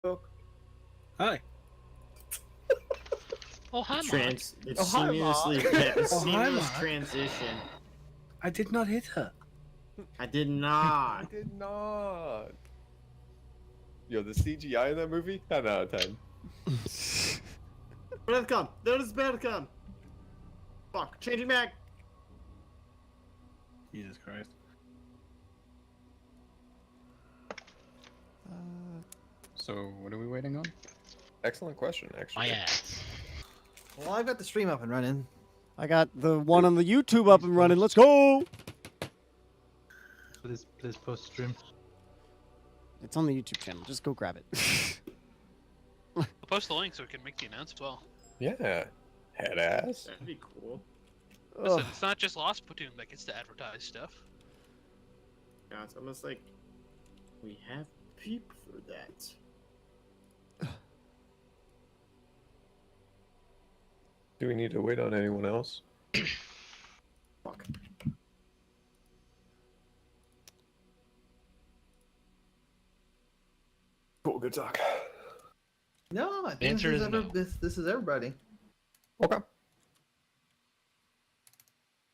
Hi. Oh, hi, Mark. It's seamlessly seamless Mark. transition. I did not hit her. I did not. I did not. Yo, the CGI in that movie? 10 out of 10. Where'd it come? There does bad come. Fuck, changing back. Jesus Christ. So, what are we waiting on? Excellent question, actually. My ass. Well, I've got the stream up and running. I got the one on the YouTube up and running. Let's go! Please post stream. It's on the YouTube channel. Just go grab it. I'll post the link so we can make the announce as well. Yeah. Head ass. That'd be cool. Listen, it's not just Lost Platoon that gets to advertise stuff. Yeah, it's almost like we have peep for that. Do we need to wait on anyone else? Fuck. Cool, good talk. No, I The think answer is no. this is everybody. Okay.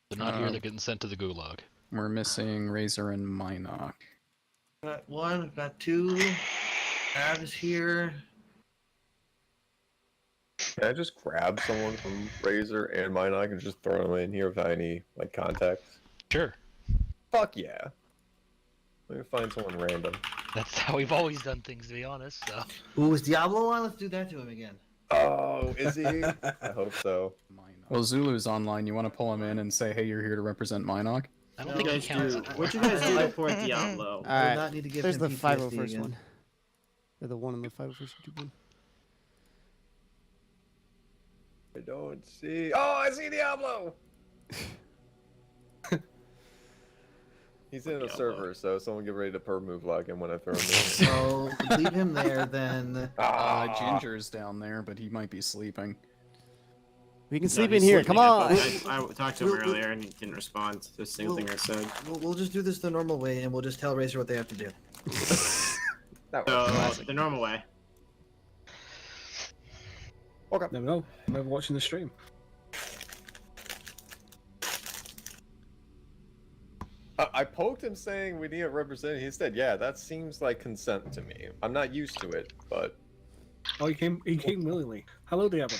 They're not here, they're getting sent to the gulag. We're missing Razor and Minoc. Got one, got two. Ab is here. Can I just grab someone from Razor and Minoc and just throw them in here without any, like, context? Sure. Fuck yeah. Let me find someone random. That's how we've always done things, to be honest, so. Ooh, is Diablo on? Let's do that to him again. Oh, is he? I hope so. Well, Zulu's online. You want to pull him in and say, hey, you're here to represent Minoc? I don't No, think he What you counts. guys do? What you guys do for Diablo? I do Alright, not need to give there's him the PTSD 501st again. one. Or the one on the 501st YouTube one. I don't see. Oh, I see Diablo! He's in a Diablo. server, so someone get ready to perm move lock him when I throw him in. So leave him there then. Ginger's down there, but he might be sleeping. We can No, sleep he's in here. sleeping Come at on. the- I talked to him earlier and he didn't respond to a single thing I said. We'll just do this the normal way, and we'll just tell Razor what they have to do. That was So, classic. the normal way. Okay. Never know. Never watching the stream. I poked him saying we need a representative. He said, yeah, that seems like consent to me. I'm not used to it, but... Oh, he came willingly. Hello, Diablo.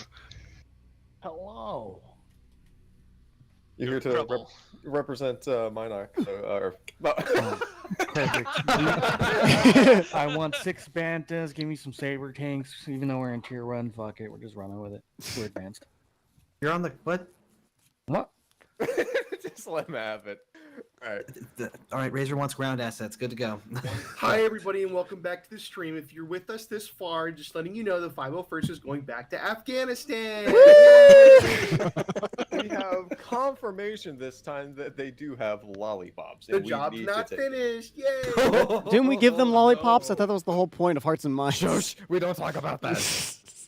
Hello. You're here to Trouble. represent Minoc. Perfect. I want 6 Bantas. Give me some Saber tanks. Even though we're in tier 1, fuck it. We're just running with it. We're advanced. You're on the what? What? Just let him have it. Alright. All right, Razor wants ground assets. Good to go. Hi, everybody, and welcome back to the stream. If you're with us this far, just letting you know the 501st is going back to Afghanistan. We have confirmation this time that they do have lollipops. The and we job's need not to take it. finished. Yay! Didn't we give them lollipops? I thought that was the whole point of Hearts and Minds. Shush! We don't talk about that.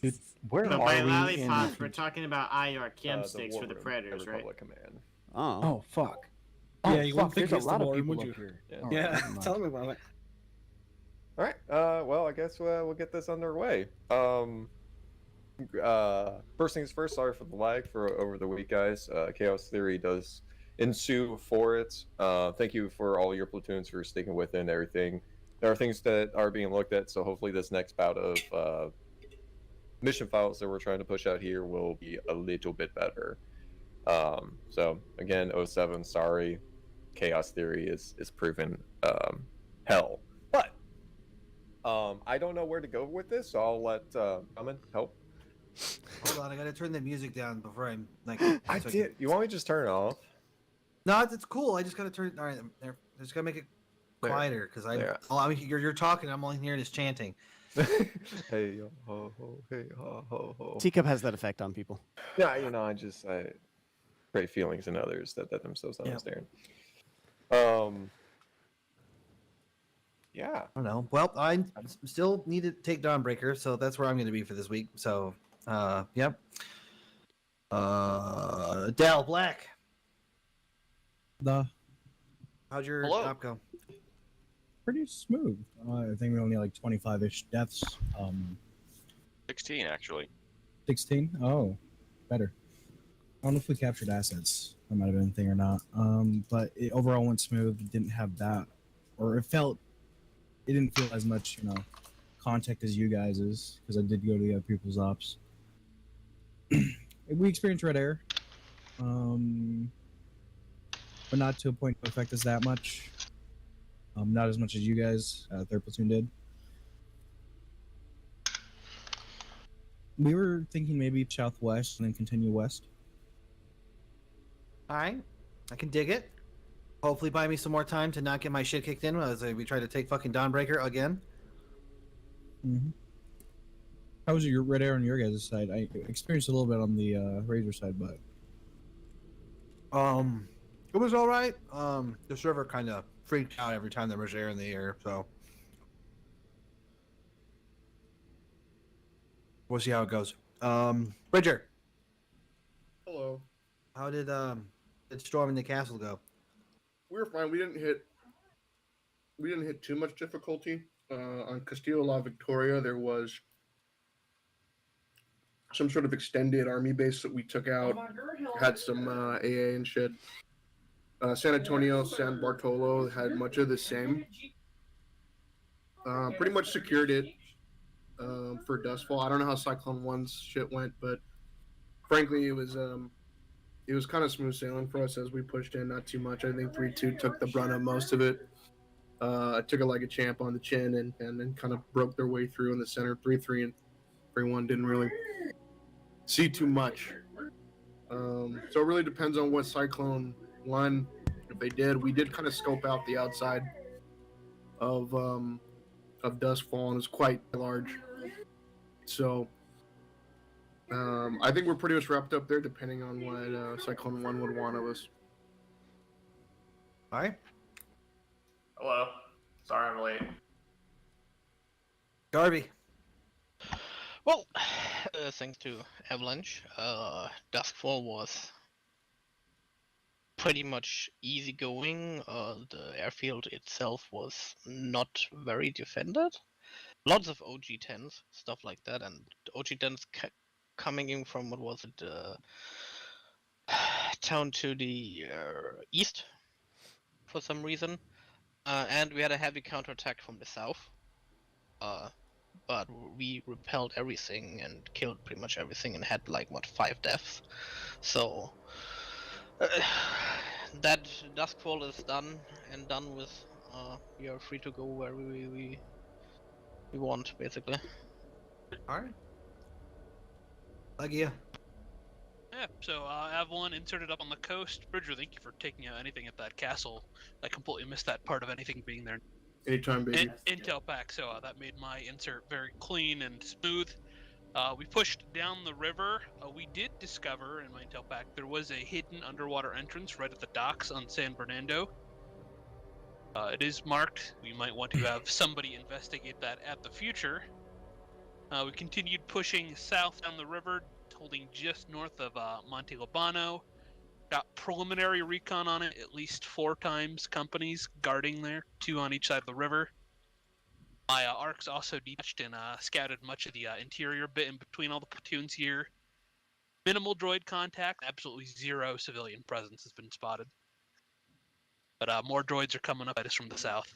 Dude, where But are by we? lollipops, in... we're talking about IR chem sticks war for the room, predators, the right? Republic Command. Oh. Oh, fuck. Yeah, Oh, you fuck. wouldn't think There's it's a the lot of war, people would up you? here. Yeah. All Yeah, right, never mind. tell me about it. All right. Well, I guess we'll get this underway. First things first. Sorry for the lag for over the week, guys. Chaos Theory does ensue for it. Thank you for all your platoons for sticking with it and everything. There are things that are being looked at, so hopefully this next bout of mission files that we're trying to push out here will be a little bit better. So again, 07, sorry. Chaos Theory is proven hell. But I don't know where to go with this, so I'll let Amin help. Hold on, I gotta turn the music down before I'm like. I so did. You want me to just turn it off? No, it's cool. I just gotta turn. All right, I'm there. I just gotta make it There. quieter because There. you're talking. I'm only hearing is chanting. Hey yo ho ho hey ho ho ho. Teacup has that effect on people. Yeah, I create feelings in others that themselves don't Yeah. understand. Yeah. I don't know. Well, I still need to take Dawnbreaker, so that's where I'm going to be for this week. So, yep. Dal Black. The How'd your Hello. op go? pretty smooth. I think we only had like 25-ish deaths. 16 actually. 16? Oh, better. I don't know if we captured assets. That might have been a thing or not. But it overall went smooth. It didn't have that, or it didn't feel as much, contact as you guys is, because I did go to the other people's ops. We experienced red air, but not to a point to affect us that much. Not as much as you guys, third platoon did. We were thinking maybe southwest and then continue west. All right, I can dig it. Hopefully, buy me some more time to not get my shit kicked in as we try to take fucking Dawnbreaker again. Mm-hmm. How was your red air on your guys' side? I experienced a little bit on the Razor side, but it was all right. The server kind of freaked out every time there was air in the air, so we'll see how it goes. Bridger, Hello. how did storming the castle go? We were fine. We didn't hit too much difficulty. On Castillo La Victoria, there was some sort of extended army base that we took out. Had some AA and shit. San Antonio, San Bartolo had much of the same. Pretty much secured it for Dustfall. I don't know how Cyclone 1's shit went, but frankly, it was kind of smooth sailing for us as we pushed in. Not too much. I think 3-2 took the brunt of most of it. Took it like a champ on the chin and then kind of broke their way through in the center. 3-3 and 3-1 didn't really see too much. So it really depends on what Cyclone 1, if they did. We did kind of scope out the outside of Dustfall, and it was quite large. So I think we're pretty much wrapped up there, depending on what Cyclone 1 would want of us. All right. Hello. Sorry I'm late. Garvey. Well, thanks to Avalanche, Duskfall was pretty much easygoing. The airfield itself was not very defended. Lots of OG-10s, stuff like that, and OG-10s coming in from, what was it, town to the east for some reason. And we had a heavy counterattack from the south. But we repelled everything and killed pretty much everything and had like, 5 deaths. So that Duskfall is done and done with. We are free to go where we want, basically. Alright. Lagia. Yeah, so Avalon inserted up on the coast. Bridger, thank you for taking out anything at that castle. I completely missed that part of anything being there. Anytime, baby. Intel pack, so that made my insert very clean and smooth. We pushed down the river. We did discover in my intel pack there was a hidden underwater entrance right at the docks on San Bernardo. It is marked. We might want to have somebody investigate that at the future. We continued pushing south down the river, holding just north of Monte Libano. Got preliminary recon on it, at least 4 times companies guarding there, 2 on each side of the river. My ARCs also detached and scouted much of the interior bit in between all the platoons here. Minimal droid contact, absolutely 0 civilian presence has been spotted. But more droids are coming up at us from the south.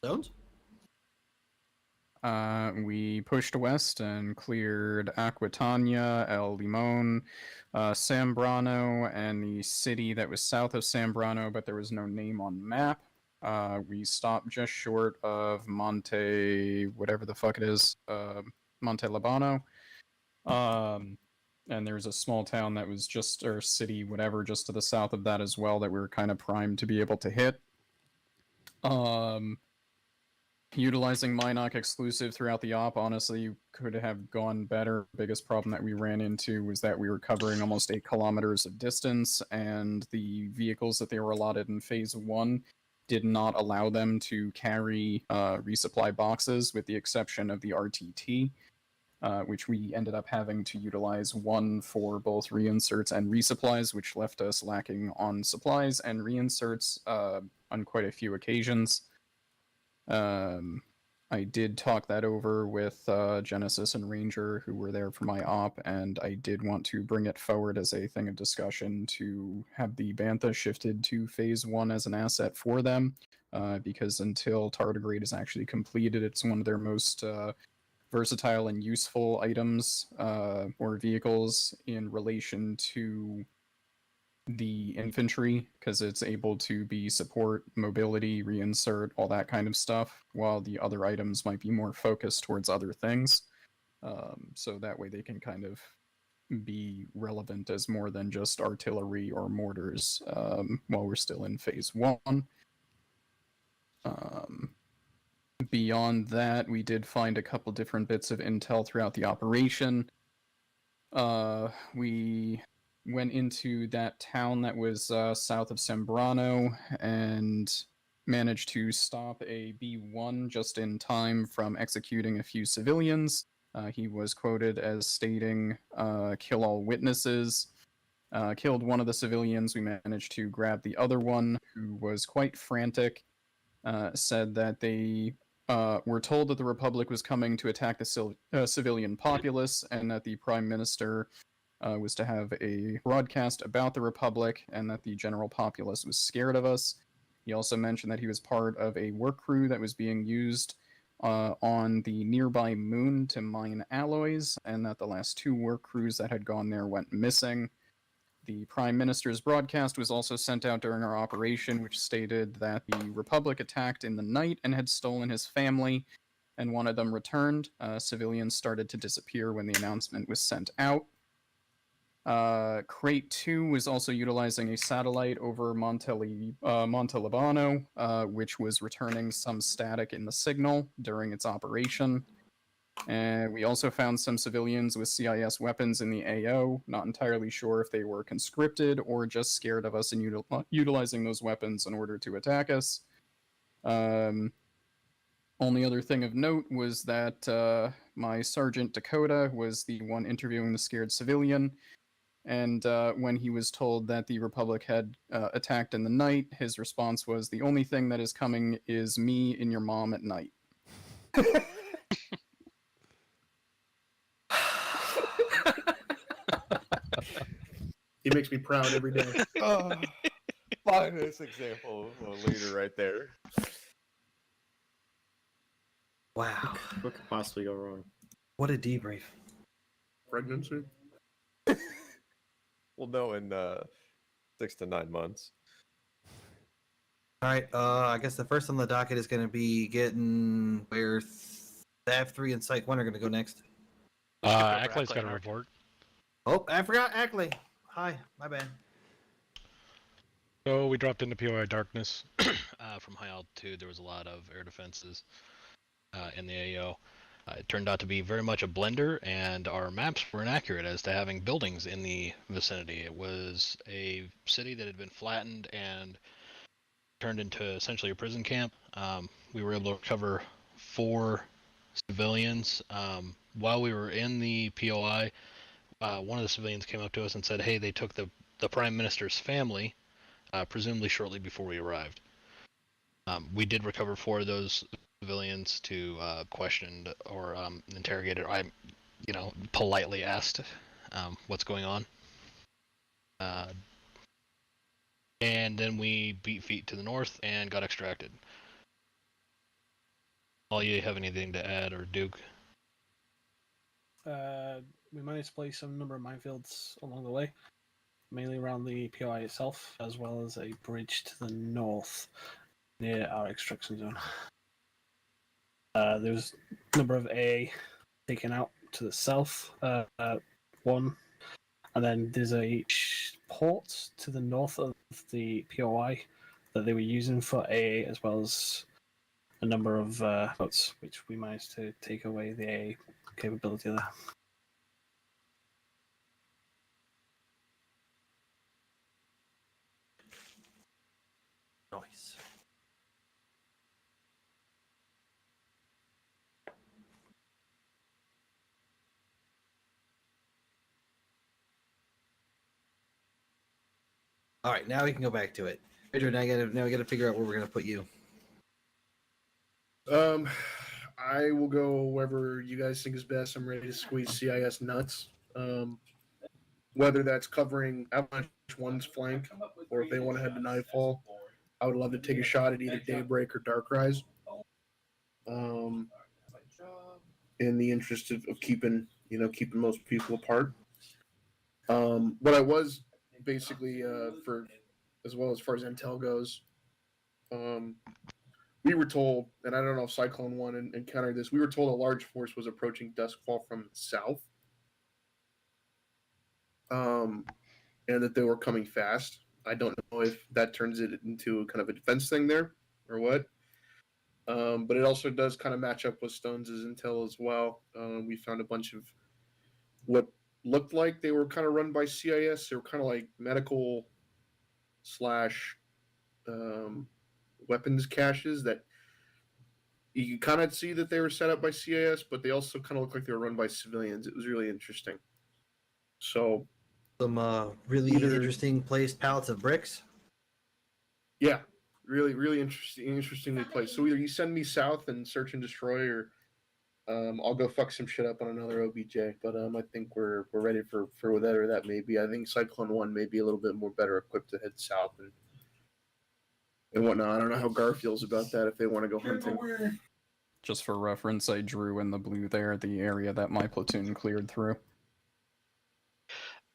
Stones? We pushed west and cleared Aquitania, El Limon, Sambrano, and the city that was south of Sambrano, but there was no name on map. We stopped just short of Monte, whatever the fuck it is, Monte Libano. And there's a small town that was just, or city, whatever, just to the south of that as well that we were kind of primed to be able to hit. Utilizing Minoc exclusive throughout the op, honestly, could have gone better. Biggest problem that we ran into was that we were covering almost 8 kilometers of distance, and the vehicles that they were allotted in Phase 1 did not allow them to carry resupply boxes, with the exception of the RTT. which we ended up having to utilize one for both reinserts and resupplies, which left us lacking on supplies and reinserts on quite a few occasions. I did talk that over with Genesis and Ranger, who were there for my op, and I did want to bring it forward as a thing of discussion to have the Bantha shifted to Phase 1 as an asset for them, because until Tardigrade is actually completed, it's one of their most versatile and useful items or vehicles in relation to the infantry, because it's able to be support, mobility, reinsert, all that kind of stuff, while the other items might be more focused towards other things. So that way they can kind of be relevant as more than just artillery or mortars while we're still in Phase 1. Beyond that, we did find a couple different bits of intel throughout the operation. We went into that town that was south of Sembrano and managed to stop a B-1 just in time from executing a few civilians. He was quoted as stating, kill all witnesses. Killed one of the civilians. We managed to grab the other one, who was quite frantic. Said that they were told that the Republic was coming to attack the civilian populace, and that the Prime Minister was to have a broadcast about the Republic, and that the general populace was scared of us. He also mentioned that he was part of a work crew that was being used on the nearby moon to mine alloys, and that the last 2 work crews that had gone there went missing. The Prime Minister's broadcast was also sent out during our operation, which stated that the Republic attacked in the night and had stolen his family, and one of them returned. Civilians started to disappear when the announcement was sent out. Crate 2 was also utilizing a satellite over Montalbano, which was returning some static in the signal during its operation. And we also found some civilians with CIS weapons in the AO, not entirely sure if they were conscripted or just scared of us and utilizing those weapons in order to attack us. Only other thing of note was that my Sergeant Dakota was the one interviewing the scared civilian, and when he was told that the Republic had attacked in the night, his response was, "The only thing that is coming is me and your mom at night." He makes me proud every day. Finest example of a leader right there. Wow. What could possibly go wrong? What a debrief. Pregnancy? We'll know in 6 to 9 months. All right. I guess the first on the docket is going to be getting where Staff 3 and Psych 1 are going to go next. Ackley's got a report. Oh, I forgot Ackley. Hi, my bad. So we dropped into POI darkness from high altitude. There was a lot of air defenses in the AO. It turned out to be very much a blender, and our maps were inaccurate as to having buildings in the vicinity. It was a city that had been flattened and turned into essentially a prison camp. We were able to recover 4 civilians. While we were in the POI, one of the civilians came up to us and said, hey, they took the Prime Minister's family, presumably shortly before we arrived. We did recover 4 of those civilians to question or interrogated. I, politely asked what's going on. And then we beat feet to the north and got extracted. All you have anything to add, or Duke? We managed to place some number of minefields along the way, mainly around the POI itself, as well as a bridge to the north near our extraction zone. There was a number of A taken out to the south, 1, and then there's a port to the north of the POI that they were using for A, as well as a number of boats, which we managed to take away the A capability there. Nice. All right, now we can go back to it. Adrian, now we gotta figure out where we're gonna put you. I will go wherever you guys think is best. I'm ready to squeeze CIS nuts. Whether that's covering Avalanche One's flank, or if they want to head to Nightfall, I would love to take a shot at either Daybreak or Darkrise. In the interest of keeping most people apart. What I was basically for as far as intel goes, we were told, and I don't know if Cyclone One encountered this. We were told a large force was approaching Duskfall from the south, and that they were coming fast. I don't know if that turns it into kind of a defense thing there or what. But it also does kind of match up with Stone's intel as well. We found a bunch of what looked like they were kind of run by CIS. They were kind of like medical / weapons caches that you kind of see that they were set up by CIS, but they also kind of look like they were run by civilians. It was really interesting. So some really interesting placed pallets of bricks. Yeah, really interestingly placed. So either you send me south and search and destroy, or I'll go fuck some shit up on another OBJ. But I think we're ready for whatever that may be. I think Cyclone One may be a little bit more better equipped to head south and whatnot. I don't know how Gar feels about that if they want to go hunting. Just for reference, I drew in the blue there the area that my platoon cleared through.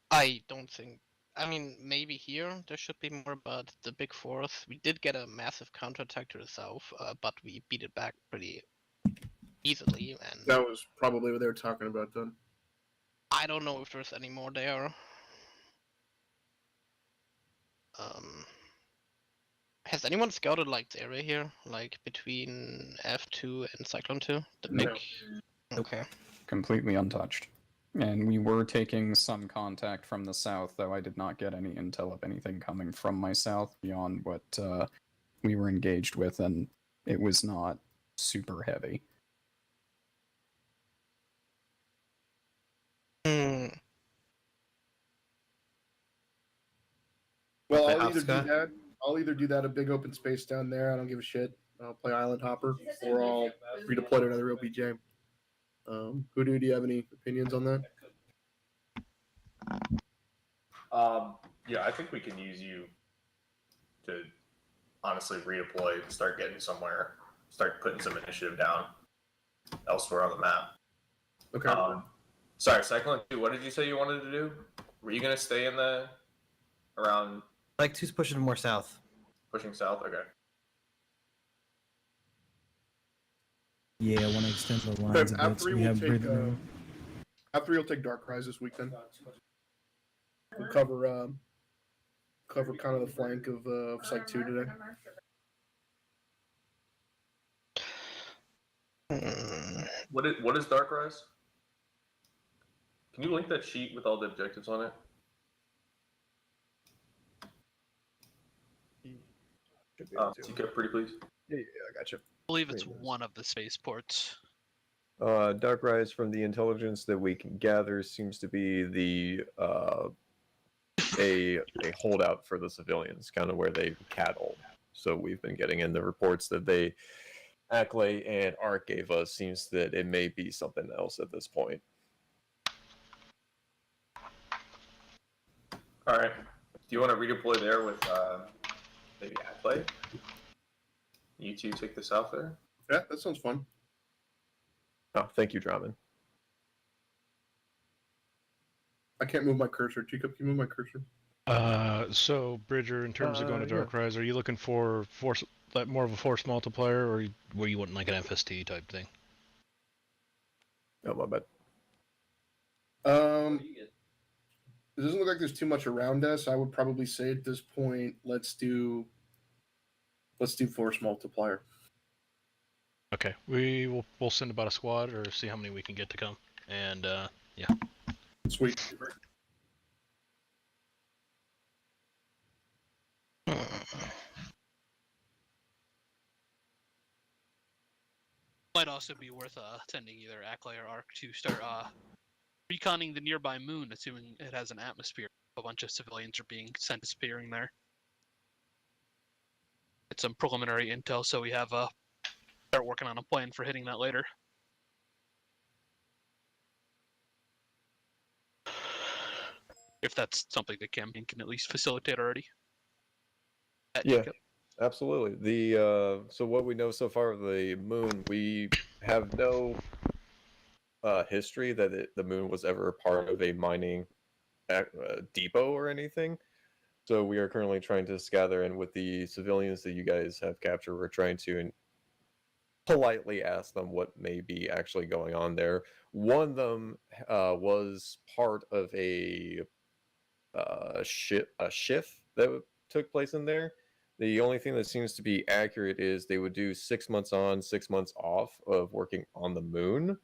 I don't think. I mean, maybe here there should be more, but the big force. We did get a massive counterattack to the south, but we beat it back pretty easily. And that was probably what they were talking about then. I don't know if there's any more there. Has anyone scouted like the area here, like between F2 and Cyclone 2? The big. No. Okay. Completely untouched. And we were taking some contact from the south, though I did not get any intel of anything coming from my south beyond what we were engaged with, and it was not super heavy. Well, I'll either do that a big open space down there. I don't give a shit. I'll play Island Hopper, or I'll redeploy to another OBJ. Hoodoo, do you have any opinions on that? Yeah, I think we can use you to honestly redeploy, start getting somewhere, start putting some initiative down elsewhere on the map. Okay. Sorry, Cyclone 2, what did you say you wanted to do? Were you going to stay in the around? Like 2's pushing more south. Pushing south? Okay. Yeah, I want to extend the lines a bit. So we have F3 will take Darkrise this weekend. We'll cover kind of the flank of Psych 2 today. What is Darkrise? Can you link that sheet with all the objectives on it? TK, pretty please. Yeah, I got you. I believe it's one of the spaceports. Darkrise, from the intelligence that we can gather, seems to be the a holdout for the civilians, kind of where they cattle. So we've been getting in the reports that Acklay and Ark gave us. Seems that it may be something else at this point. All right. Do you want to redeploy there with maybe Acklay? You two take this out there? Yeah, that sounds fun. Oh, thank you, Drummond. I can't move my cursor. Teacup, can you move my cursor? So Bridger, in terms of going to Darkrise, are you looking for more of a force multiplier, or were you wanting like an FST type thing? Oh, my bad. It doesn't look like there's too much around us. I would probably say at this point, let's do force multiplier. Okay, we'll send about a squad or see how many we can get to come, and yeah. Sweet. Might also be worth sending either Acklay or Ark to start reconning the nearby moon, assuming it has an atmosphere. a bunch of civilians are being sent disappearing there. It's some preliminary intel, so we have start working on a plan for hitting that later. If that's something the campaign can at least facilitate already. Yeah, absolutely. The so what we know so far of the moon, we have no history that the moon was ever part of a mining depot or anything. So we are currently trying to gather in with the civilians that you guys have captured. We're trying to politely ask them what may be actually going on there. One of them was part of a shift that took place in there. The only thing that seems to be accurate is they would do 6 months on, 6 months off of working on the moon.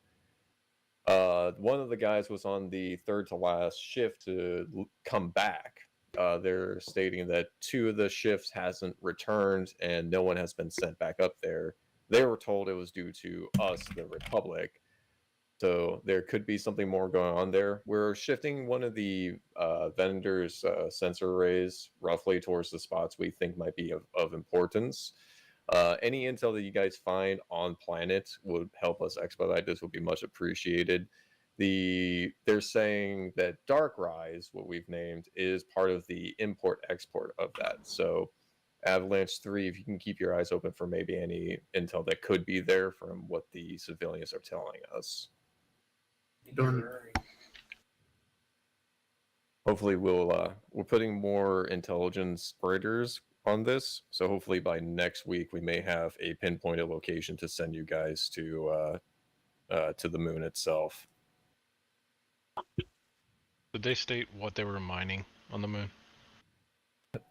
One of the guys was on the third to last shift to come back. They're stating that 2 of the shifts hasn't returned and no one has been sent back up there. They were told it was due to us, the Republic. So there could be something more going on there. We're shifting one of the vendors' sensor arrays roughly towards the spots we think might be of importance. Any intel that you guys find on planet would help us expedite this, would be much appreciated. They're saying that Dark Rise, what we've named, is part of the import-export of that. So Avalanche 3, if you can keep your eyes open for maybe any intel that could be there from what the civilians are telling us. Done. Hopefully we're putting more intelligence graders on this, so hopefully by next week we may have a pinpointed location to send you guys to the moon itself. Did they state what they were mining on the moon?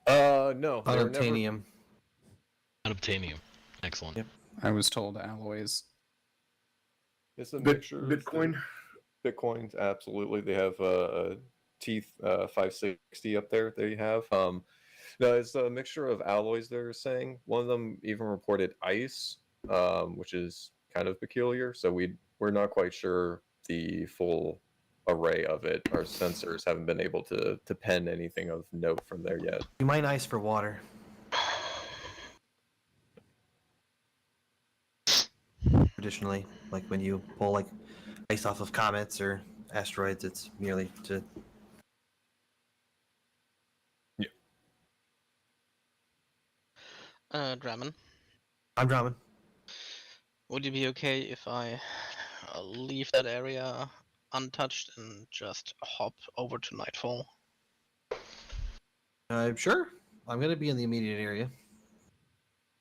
No. Unobtainium. Unobtainium. Excellent. Yep. I was told alloys. It's a mixture. Bitcoin. Bitcoins, absolutely. They have Teeth 560 up there. They have. No, it's a mixture of alloys. They're saying one of them even reported ice, which is kind of peculiar. So we're not quite sure the full array of it. Our sensors haven't been able to pen anything of note from there yet. You mine ice for water. Traditionally, like when you pull like ice off of comets or asteroids, it's merely to. Draman. I'm Draman. Would you be okay if I leave that area untouched and just hop over to Nightfall? Sure. I'm gonna be in the immediate area.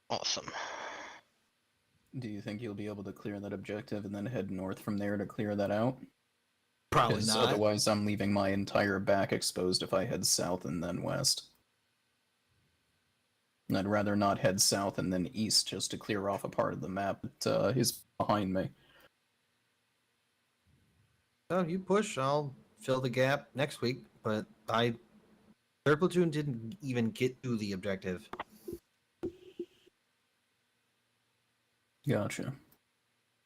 Awesome. Do you think you'll be able to clear that objective and then head north from there to clear that out? Probably 'Cause not. Otherwise, I'm leaving my entire back exposed if I head south and then west. And I'd rather not head south and then east just to clear off a part of the map that is behind me. So you push, I'll fill the gap next week. But their platoon didn't even get to the objective. Gotcha.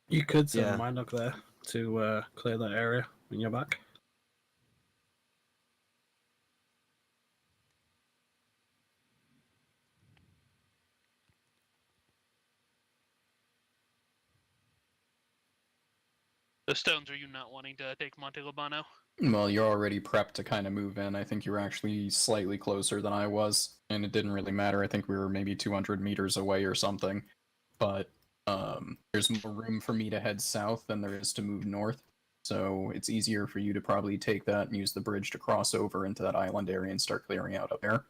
You could send Yeah. mine up there to clear that area when you're back. The Stones, are you not wanting to take Monte Libano? Well, you're already prepped to kind of move in. I think you were actually slightly closer than I was, and it didn't really matter. I think we were maybe 200 meters away or something. But there's more room for me to head south than there is to move north. So it's easier for you to probably take that and use the bridge to cross over into that island area and start clearing out up there.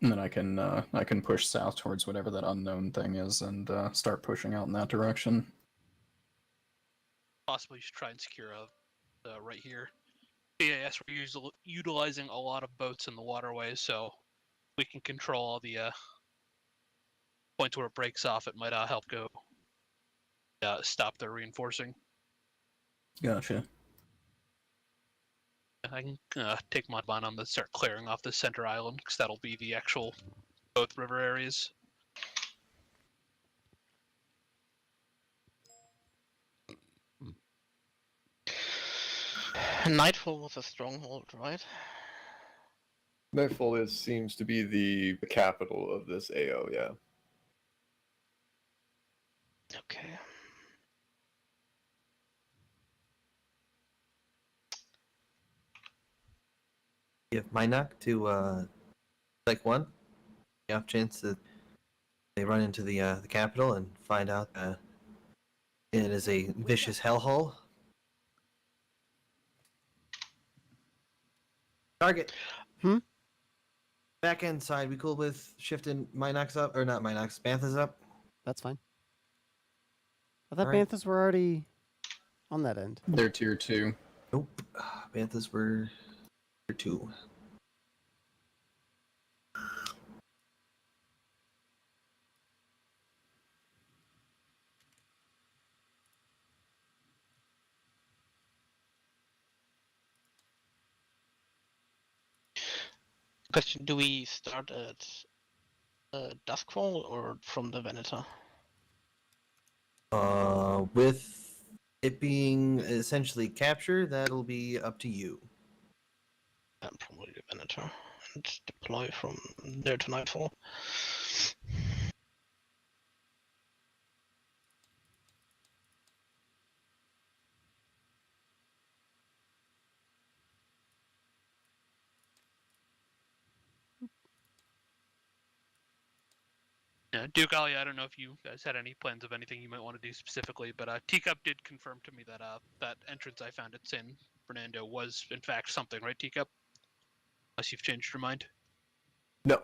And then I can push south towards whatever that unknown thing is and start pushing out in that direction. Possibly you should try and secure right here. BAS, we're utilizing a lot of boats in the waterways, so we can control all the points where it breaks off. It might help go stop their reinforcing. Gotcha. I can take my line on to start clearing off the center island, because that'll be the actual both river areas. Nightfall was a stronghold, right? Nightfall seems to be the capital of this AO, yeah. Okay. Give Minok to like one. The off chance that they run into the capital and find out it is a vicious hellhole. Target. Back end side, we cool with shifting Minox up or not Minox? Banthas up. That's fine. I thought Alright. Banthas were already on that end. They're tier 2. Nope. Banthas were tier 2. Question: do we start at Duskfall or from the Venator? With it being essentially capture, that'll be up to you. And probably the Venator and deploy from there to Nightfall. Yeah, Duke Ali, I don't know if you guys had any plans of anything you might want to do specifically, but Teacup did confirm to me that that entrance I found at San Fernando was in fact something, right, Teacup? Unless you've changed your mind. No,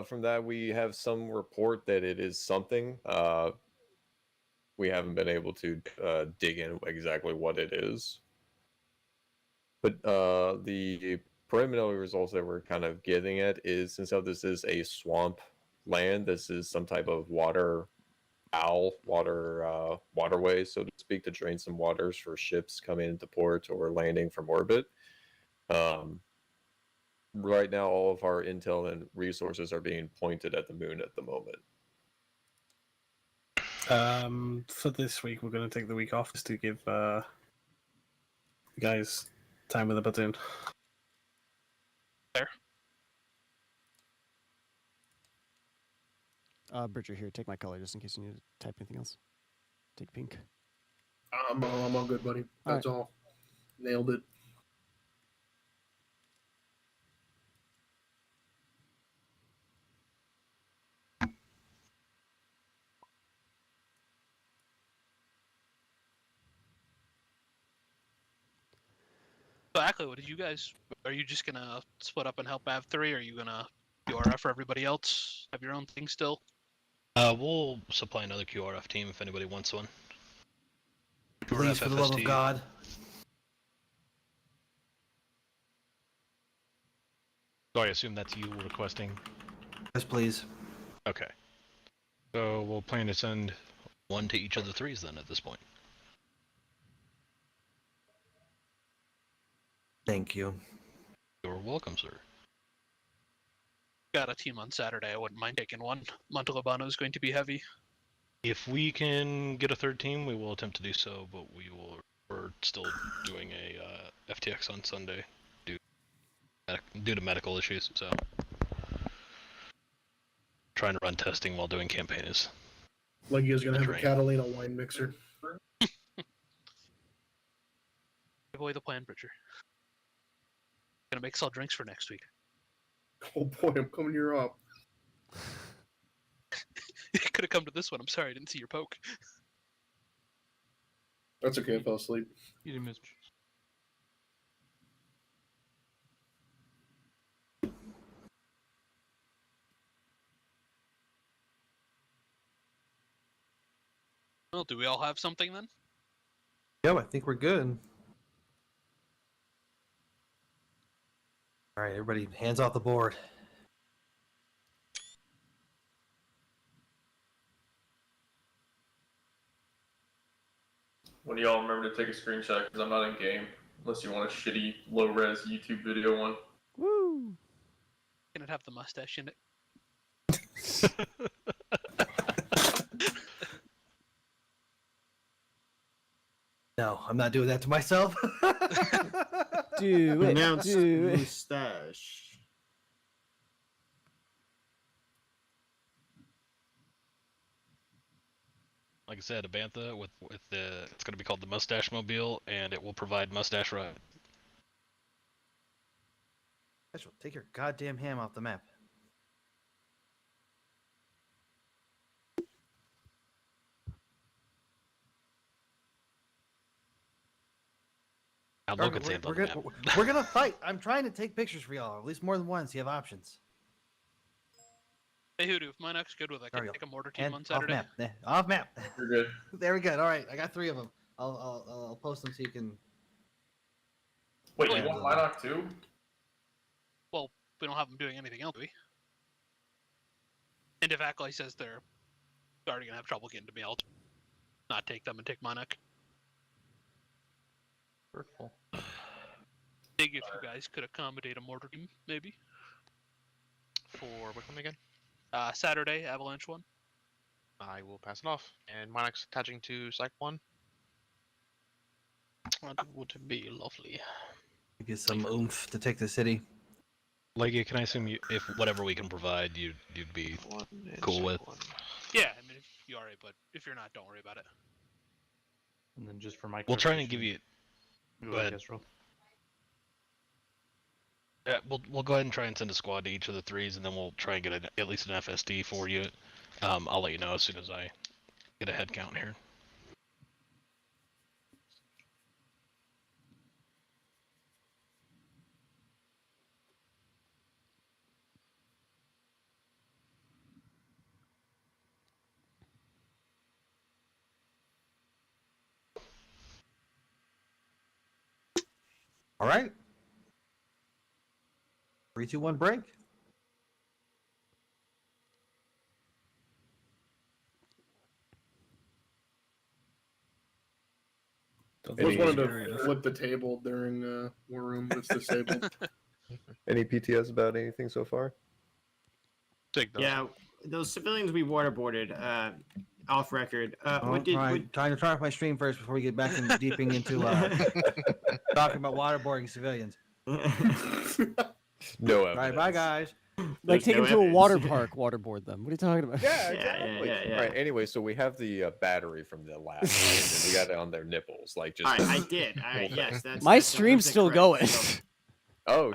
from that we have some report that it is something. We haven't been able to dig in exactly what it is. But the preliminary results that we're kind of getting at is, since this is a swamp land, this is some type of waterway, so to speak, to drain some waters for ships coming into port or landing from orbit. Right now, all of our intel and resources are being pointed at the moon at the moment. For this week, we're going to take the week off just to give the guys time with the platoon. Fair. Bridger, here, take my color just in case you need to type anything else. Take pink. I'm all good, buddy. That's all. Nailed it. So, Ackley, what did you guys? Are you just gonna split up and help AV3? Are you gonna QRF for everybody else? Have your own thing still? We'll supply another QRF team if anybody wants one. Please, for the love of God. So I assume that's you requesting? Yes, please. Okay. So we'll plan to send one to each of the threes then at this point. Thank you. You're welcome, sir. Got a team on Saturday. I wouldn't mind taking one. Montalbano is going to be heavy. If we can get a third team, we will attempt to do so, but we're still doing a FTX on Sunday due to medical issues, so trying to run testing while doing campaign is Like you guys gonna have a drain. Catalina wine mixer. Give away the plan, Bridger. Gonna make all drinks for next week. Oh boy, I'm coming here up. You could have come to this one. I'm sorry, I didn't see your poke. That's okay. I fell asleep. You didn't miss. Well, do we all have something then? Yep, I think we're good. All right, everybody, hands off the board. When do y'all remember to take a screenshot? Because I'm not in game. Unless you want a shitty, low-res YouTube video one. Woo! Can it have the mustache in it? No, I'm not doing that to myself. Do it. Pronounced Do it. mustache. Like I said, a bantha with the it's going to be called the Mustache Mobile, and it will provide mustache ride. Special, take your goddamn ham off the map. Now Dark, look at we're gonna fight. I'm trying to take pictures for y'all, at least more than once. You have options. Hey, Hoodoo, if Minoc's good with, I can take a mortar team And on Saturday. Off map. Off map. You're good. There we go. All right, I got 3 of them. I'll post them so you can. Wait, you want Minoc too? Well, we don't have them doing anything else, do we? And if Ackley says they're already gonna have trouble getting to me, I'll not take them and take Minoc. Hurtful. Big if you guys could accommodate a mortar team, maybe. For which one again? Saturday, Avalanche one. I will pass it off. And Monarch's attaching to Psych 1. That would be lovely. Get some oomph to take the city. Leggy, can I assume if whatever we can provide, you'd be cool with? Yeah, I mean, if you are, but if you're not, don't worry about it. And then just for my We'll try and give you. Go Go ahead. ahead. Yeah, we'll go ahead and try and send a squad to each of the 3s, and then we'll try and get at least an FSD for you. I'll let you know as soon as I get a head count here. All right. 3, 2, 1, break. I just wanted to flip the table during War Room. It's disabled. Any PTS about anything so far? Yeah, those civilians we waterboarded, off record. What did? Trying to turn off my stream first before we get back and deeping into talking about waterboarding civilians. No All right, bye guys. Like take them to a water park, waterboard them. What are you talking about? Yeah, exactly. Right. Anyway, so we have the battery from the last one, and we got it on their nipples, like just. All right, I did. All right, yes, that's My that's stream's 100% still correct. going. So, Oh.